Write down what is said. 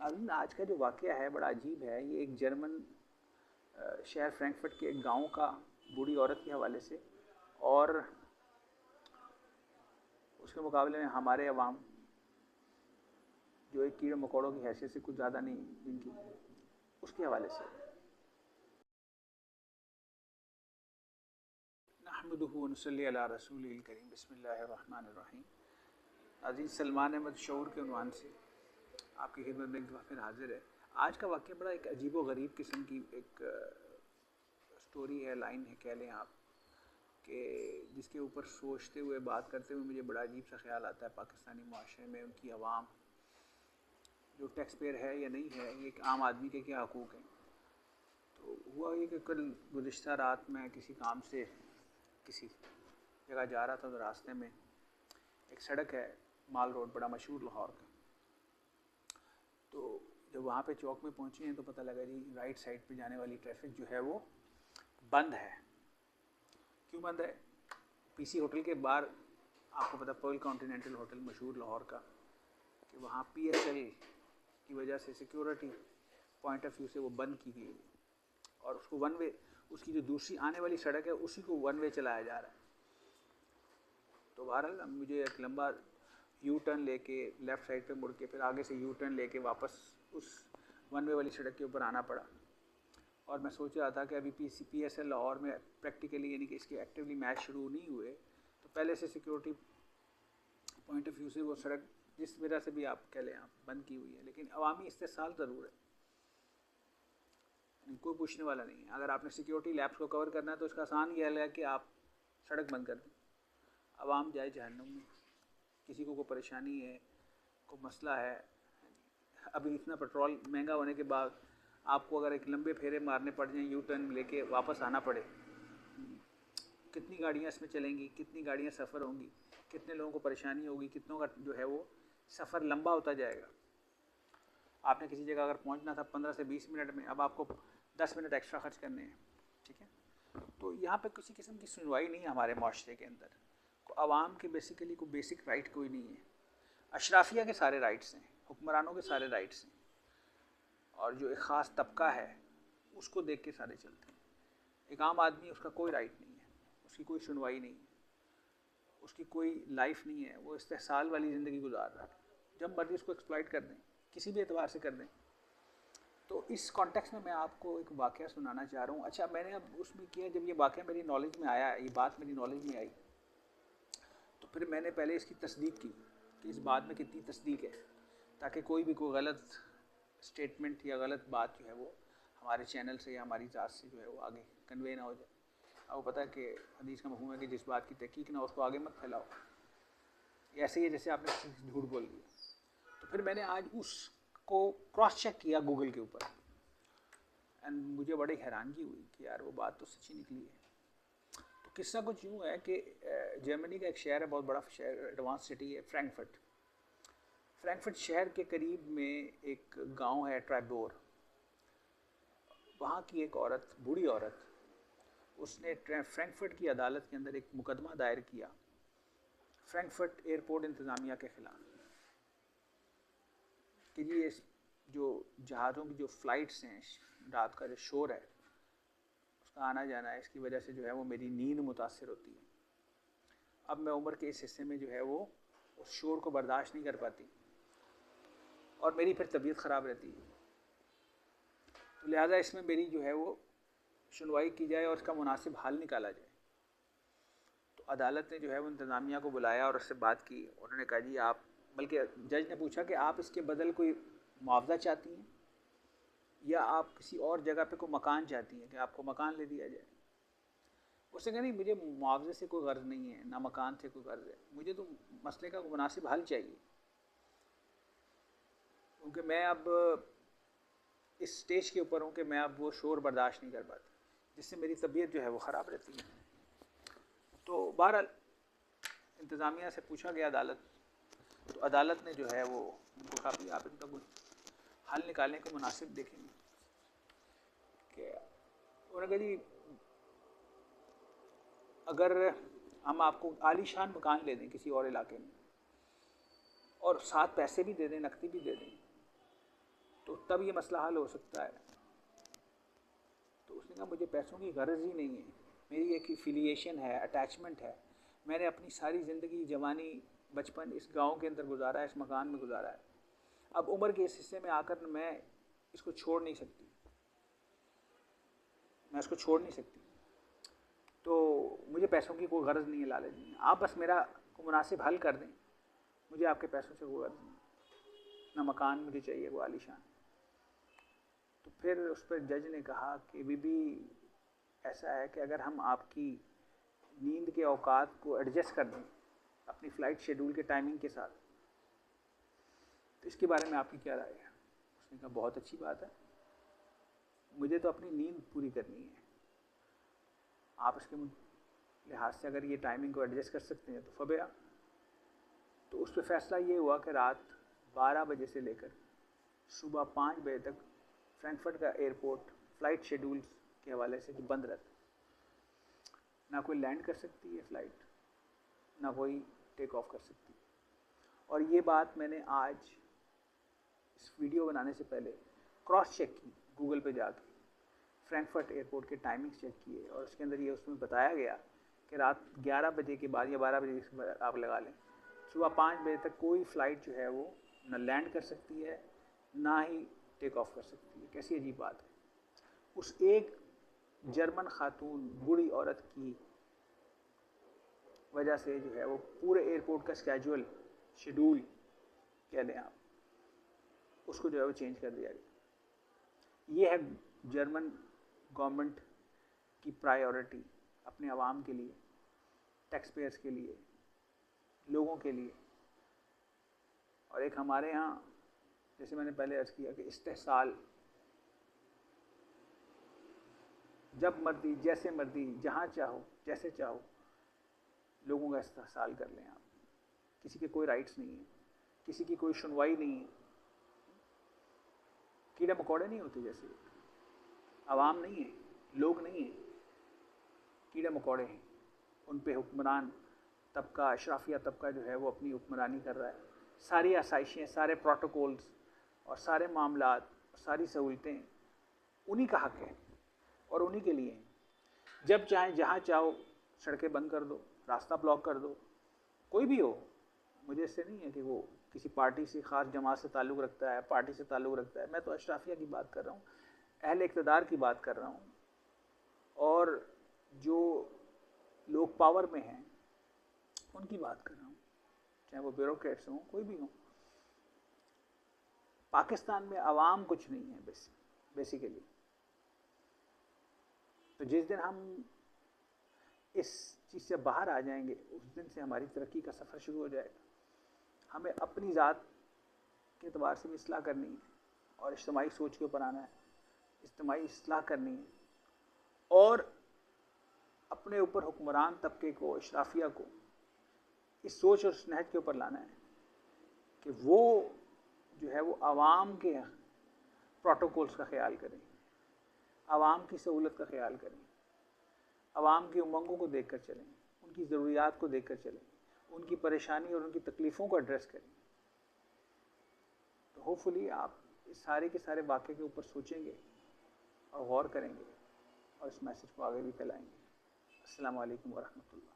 آج کا جو واقعہ ہے بڑا عجیب ہے. یہ ایک جرمن شہر فرینکفرٹ کے ایک گاؤں کا بوڑھی عورت کے حوالے سے، اور اس کے مقابلے میں ہمارے عوام جو ایک کیڑے مکوڑوں کی حیثیت سے کچھ زیادہ نہیں جن کی، اس کے حوالے سے. نحمدہ ونصلی علی رسول الکریم. بسم اللہ الرحمن الرحیم. عزیز سلمان احمد شعور کے عنوان سے آپ کی خدمت میں ایک دفعہ پھر حاضر ہے. آج کا واقعہ بڑا ایک عجیب و غریب قسم کی ایک سٹوری ہے، لائن ہے کہہ لیں آپ، کہ جس کے اوپر سوچتے ہوئے بات کرتے ہوئے مجھے بڑا عجیب سا خیال آتا ہے. پاکستانی معاشرے میں ان کی عوام جو ٹیکس پیئر ہے یا نہیں ہے، یہ ایک عام آدمی کے کیا حقوق ہیں. تو ہوا یہ کہ کل گزشتہ رات میں کسی کام سے کسی جگہ جا رہا تھا، تو راستے میں ایک سڑک ہے مال روڈ، بڑا مشہور لاہور کا. تو جب وہاں پہ چوک میں پہنچے ہیں تو پتہ لگا جی رائٹ سائڈ پہ جانے والی ٹریفک جو ہے وہ بند ہے. کیوں بند ہے؟ پی سی ہوٹل کے باہر، آپ کو پتہ پرل کانٹیننٹل ہوٹل مشہور لاہور کا، کہ وہاں پی ایس ایل کی وجہ سے سیکیورٹی پوائنٹ آف ویو سے وہ بند کی گئی، اور اس کو ون وے، اس کی جو دوسری آنے والی سڑک ہے اسی کو ون وے چلایا جا رہا ہے. تو بہرحال مجھے ایک لمبا یو ٹرن لے کے لیفٹ سائڈ پہ مڑ کے پھر آگے سے یو ٹرن لے کے واپس اس ون وے والی سڑک کے اوپر آنا پڑا. اور میں سوچ رہا تھا کہ ابھی پی ایس ایل لاہور میں پریکٹیکلی، یعنی کہ اس کے ایکٹیولی میچ شروع نہیں ہوئے، تو پہلے سے سیکیورٹی پوائنٹ آف ویو سے وہ سڑک جس وجہ سے بھی آپ کہہ لیں آپ بند کی ہوئی ہے، لیکن عوامی استحصال ضرور ہے، کوئی پوچھنے والا نہیں ہے. اگر آپ نے سیکیورٹی لیبس کو کور کرنا ہے تو اس کا آسان یہ حل ہے کہ آپ سڑک بند کر دیں، عوام جائے جہنم میں. کسی کو کوئی پریشانی ہے، کوئی مسئلہ ہے، ابھی اتنا پیٹرول مہنگا ہونے کے بعد آپ کو اگر ایک لمبے پھیرے مارنے پڑ جائیں، یو ٹرن لے کے واپس آنا پڑے، کتنی گاڑیاں اس میں چلیں گی، کتنی گاڑیاں سفر ہوں گی، کتنے لوگوں کو پریشانی ہوگی، کتنوں کا جو ہے وہ سفر لمبا ہوتا جائے گا. آپ نے کسی جگہ اگر پہنچنا تھا 15 سے 20 منٹ میں، اب آپ کو 10 منٹ ایکسٹرا خرچ کرنے ہیں. ٹھیک ہے، تو یہاں پہ کسی قسم کی سنوائی نہیں ہے ہمارے معاشرے کے اندر. عوام کے بیسیکلی کوئی بیسک رائٹ کوئی نہیں ہے. اشرافیہ کے سارے رائٹس ہیں، حکمرانوں کے سارے رائٹس ہیں، اور جو ایک خاص طبقہ ہے اس کو دیکھ کے سارے چلتے ہیں. ایک عام آدمی، اس کا کوئی رائٹ نہیں ہے، اس کی کوئی سنوائی نہیں ہے، اس کی کوئی لائف نہیں ہے. وہ استحصال والی زندگی گزار رہا ہے، جب مرضی اس کو ایکسپلائٹ کر دیں، کسی بھی اعتبار سے کر دیں. تو اس کانٹیکس میں آپ کو ایک واقعہ سنانا چاہ رہا ہوں. اچھا، میں نے اب اس میں کیا، جب یہ واقعہ میری نالج میں آیا، یہ بات میری نالج میں آئی، تو پھر میں نے پہلے اس کی تصدیق کی کہ اس بات میں کتنی تصدیق ہے، تاکہ کوئی بھی کوئی غلط اسٹیٹمنٹ یا غلط بات جو ہے وہ ہمارے چینل سے یا ہماری ذات سے جو ہے وہ آگے کنوے نہ ہو جائے. اب وہ پتہ ہے کہ حدیث کا مفہوم ہے کہ جس بات کی تحقیق نہ ہو اس کو آگے مت پھیلاؤ. ایسے ہی ہے جیسے آپ نے جھوٹ بول دیا. تو پھر میں نے آج اس کو کراس چیک کیا گوگل کے اوپر، اینڈ مجھے بڑی حیرانگی ہوئی کہ یار وہ بات تو سچی نکلی ہے. تو قصہ کچھ یوں ہے کہ جرمنی کا ایک شہر ہے، بہت بڑا شہر، ایڈوانس سٹی ہے، فرینکفرٹ. فرینکفرٹ شہر کے قریب میں ایک گاؤں ہے ٹرائبور. وہاں کی ایک عورت، بوڑھی عورت، اس نے فرینکفرٹ کی عدالت کے اندر ایک مقدمہ دائر کیا فرینکفرٹ ایئرپورٹ انتظامیہ کے خلاف، کہ یہ جو جہازوں کی جو فلائٹس ہیں، رات کا جو شور ہے، اس کا آنا جانا ہے، اس کی وجہ سے جو ہے وہ میری نیند متاثر ہوتی ہے. اب میں عمر کے اس حصے میں جو ہے وہ اس شور کو برداشت نہیں کر پاتی، اور میری پھر طبیعت خراب رہتی ہے. تو لہٰذا اس میں میری جو ہے وہ سنوائی کی جائے اور اس کا مناسب حل نکالا جائے. تو عدالت نے جو ہے وہ انتظامیہ کو بلایا اور اس سے بات کی. انہوں نے کہا جی آپ، بلکہ جج نے پوچھا کہ آپ اس کے بدل کوئی معاوضہ چاہتی ہیں یا آپ کسی اور جگہ پہ کوئی مکان چاہتی ہیں کہ آپ کو مکان لے دیا جائے. اس نے کہا نہیں، مجھے معاوضے سے کوئی غرض نہیں ہے، نہ مکان سے کوئی غرض ہے، مجھے تو مسئلے کا مناسب حل چاہیے، کیونکہ میں اب اس سٹیج کے اوپر ہوں کہ میں اب وہ شور برداشت نہیں کر پاتی، جس سے میری طبیعت جو ہے وہ خراب رہتی ہے. تو بہرحال انتظامیہ سے پوچھا گیا عدالت، تو عدالت نے جو ہے وہ ان کو کہا بھی آپ ان کا کوئی حل نکالنے کو مناسب دیکھیں گے. کہ انہوں نے کہا جی اگر ہم آپ کو عالی شان مکان لے دیں کسی اور علاقے میں، اور ساتھ پیسے بھی دے دیں، نقدی بھی دے دیں، تب یہ مسئلہ حل ہو سکتا ہے. تو اس نے کہا مجھے پیسوں کی غرض ہی نہیں ہے, میری ایک فیلیشن ہے, اٹیچمنٹ ہے. میں نے اپنی ساری زندگی, جوانی, بچپن اس گاؤں کے اندر گزارا ہے, اس مکان میں گزارا ہے. اب عمر کے اس حصے میں آ کر میں اس کو چھوڑ نہیں سکتی, میں اس کو چھوڑ نہیں سکتی. تو مجھے پیسوں کی کوئی غرض نہیں ہے, لالچ نہیں ہے. آپ بس میرا کو مناسب حل کر دیں, مجھے آپ کے پیسوں سے کوئی غرض نہیں, نہ مکان مجھے چاہیے وہ عالیشان. تو پھر اس پر جج نے کہا کہ بی بی ایسا ہے کہ اگر ہم آپ کی نیند کے اوقات کو ایڈجسٹ کر دیں اپنی فلائٹ شیڈول کے ٹائمنگ کے ساتھ, تو اس کے بارے میں آپ کی کیا رائے ہے؟ اس نے کہا بہت اچھی بات ہے, مجھے تو اپنی نیند پوری کرنی ہے, آپ اس کے لحاظ سے اگر یہ ٹائمنگ کو ایڈجسٹ کر سکتے ہیں تو فبیا. تو اس پہ فیصلہ یہ ہوا کہ رات 12 بجے سے لے کر صبح 5 بجے تک فرینکفرٹ کا ایئرپورٹ فلائٹ شیڈولز کے حوالے سے بند رہتا, نہ کوئی لینڈ کر سکتی ہے فلائٹ, نہ کوئی ٹیک آف کر سکتی. اور یہ بات میں نے آج اس ویڈیو بنانے سے پہلے کراس چیک کی, گوگل پہ جا کے فرینکفرٹ ایئرپورٹ کے ٹائمنگز چیک کیے, اور اس کے اندر یہ اس میں بتایا گیا کہ رات 11 بجے کے بعد یا 12 بجے آپ لگا لیں, صبح 5 بجے تک کوئی فلائٹ جو ہے وہ نہ لینڈ کر سکتی ہے نہ ہی ٹیک آف کر سکتی ہے. کیسی عجیب بات ہے. اس ایک جرمن خاتون بوڑھی عورت کی وجہ سے جو ہے وہ پورے ایئرپورٹ کا اسکیجول, شیڈول کہہ لیں آپ, اس کو جو ہے وہ چینج کر دیا گیا. یہ ہے جرمن گورنمنٹ کی پرائیورٹی اپنے عوام کے لیے, ٹیکس پیئرس کے لیے, لوگوں کے لیے. اور ایک ہمارے ہاں جیسے میں نے پہلے عرض کیا کہ استحصال, جب مرضی, جیسے مرضی, جہاں چاہو, جیسے چاہو لوگوں کا استحصال کر لیں آپ. کسی کے کوئی رائٹس نہیں ہیں, کسی کی کوئی سنوائی نہیں ہے. کیڑے مکوڑے نہیں ہوتے جیسے, عوام نہیں ہے, لوگ نہیں ہیں, کیڑے مکوڑے ہیں. ان پہ حکمران طبقہ, اشرافیہ طبقہ جو ہے وہ اپنی حکمرانی کر رہا ہے. ساری آسائشیں, سارے پروٹوکولز اور سارے معاملات, ساری سہولتیں انہی کا حق ہے اور انہی کے لیے ہیں. جب چاہیں جہاں چاہو سڑکیں بند کر دو, راستہ بلاک کر دو, کوئی بھی ہو. مجھے اس سے نہیں ہے کہ وہ کسی پارٹی سے, خاص جماعت سے تعلق رکھتا ہے, پارٹی سے تعلق رکھتا ہے. میں تو اشرافیہ کی بات کر رہا ہوں, اہل اقتدار کی بات کر رہا ہوں, اور جو لوگ پاور میں ہیں ان کی بات کر رہا ہوں, چاہے وہ بیوروکریٹس ہوں, کوئی بھی ہوں. پاکستان میں عوام کچھ نہیں ہے بیسیکلی. تو جس دن ہم اس چیز سے باہر آ جائیں گے اس دن سے ہماری ترقی کا سفر شروع ہو جائے گا. ہمیں اپنی ذات کے اعتبار سے بھی اصلاح کرنی ہے, اور اجتماعی سوچ کے اوپر آنا ہے, اجتماعی اصلاح کرنی ہے, اور اپنے اوپر حکمران طبقے کو, اشرافیہ کو اس سوچ اور اس نہج کے اوپر لانا ہے کہ وہ جو ہے وہ عوام کے پروٹوکولز کا خیال کریں, عوام کی سہولت کا خیال کریں, عوام کی امنگوں کو دیکھ کر چلیں, ان کی ضروریات کو دیکھ کر چلیں, ان کی پریشانی اور ان کی تکلیفوں کو ایڈریس کریں. تو ہوپ فلی آپ اس سارے کے سارے واقعے کے اوپر سوچیں گے اور غور کریں گے, اور اس میسج کو آگے بھی پھیلائیں گے. السلام علیکم ورحمۃ اللہ.